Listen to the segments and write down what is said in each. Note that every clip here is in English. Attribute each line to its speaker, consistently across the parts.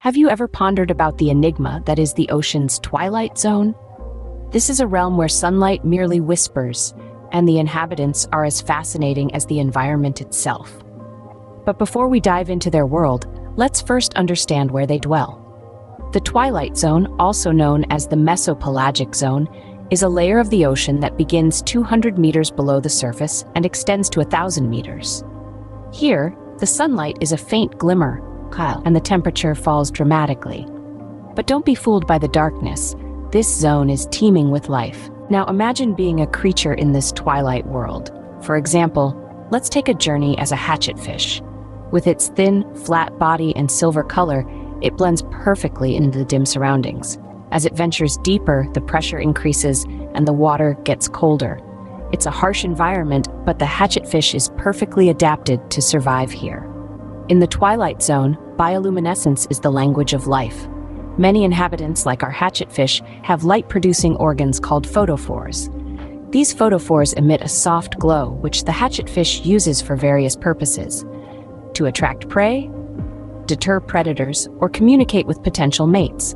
Speaker 1: Have you ever pondered about the enigma that is the ocean's twilight zone? This is a realm where sunlight merely whispers, and the inhabitants are as fascinating as the environment itself. But before we dive into their world, let's first understand where they dwell. The twilight zone, also known as the mesopelagic zone, is a layer of the ocean that begins 200 meters below the surface and extends to 1,000 meters. Here, the sunlight is a faint glimmer, and the temperature falls dramatically. But don't be fooled by the darkness. This zone is teeming with life. Now imagine being a creature in this twilight world. For example, let's take a journey as a hatchetfish. With its thin, flat body and silver color, it blends perfectly into the dim surroundings. As it ventures deeper, the pressure increases and the water gets colder. It's a harsh environment, but the hatchetfish is perfectly adapted to survive here. In the twilight zone, bioluminescence is the language of life. Many inhabitants, like our hatchetfish, have light-producing organs called photophores. These photophores emit a soft glow, which the hatchetfish uses for various purposes: to attract prey, deter predators, or communicate with potential mates.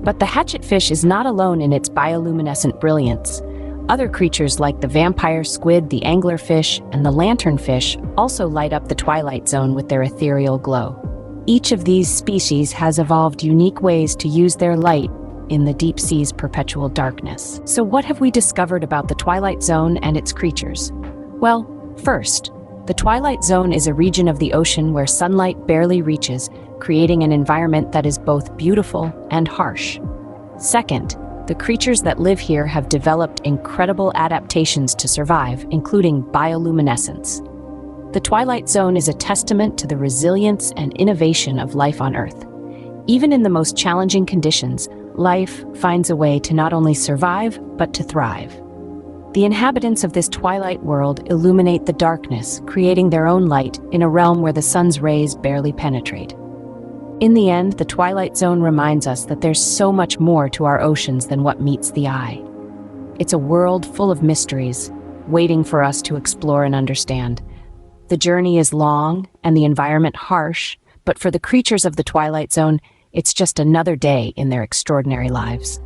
Speaker 1: But the hatchetfish is not alone in its bioluminescent brilliance. Other creatures like the vampire squid, the anglerfish, and the lanternfish also light up the twilight zone with their ethereal glow. Each of these species has evolved unique ways to use their light in the deep sea's perpetual darkness. So what have we discovered about the twilight zone and its creatures? Well, first, the twilight zone is a region of the ocean where sunlight barely reaches, creating an environment that is both beautiful and harsh. Second, the creatures that live here have developed incredible adaptations to survive, including bioluminescence. The twilight zone is a testament to the resilience and innovation of life on Earth. Even in the most challenging conditions, life finds a way to not only survive, but to thrive. The inhabitants of this twilight world illuminate the darkness, creating their own light in a realm where the sun's rays barely penetrate. In the end, the twilight zone reminds us that there's so much more to our oceans than what meets the eye. It's a world full of mysteries, waiting for us to explore and understand. The journey is long and the environment harsh, but for the creatures of the twilight zone, it's just another day in their extraordinary lives.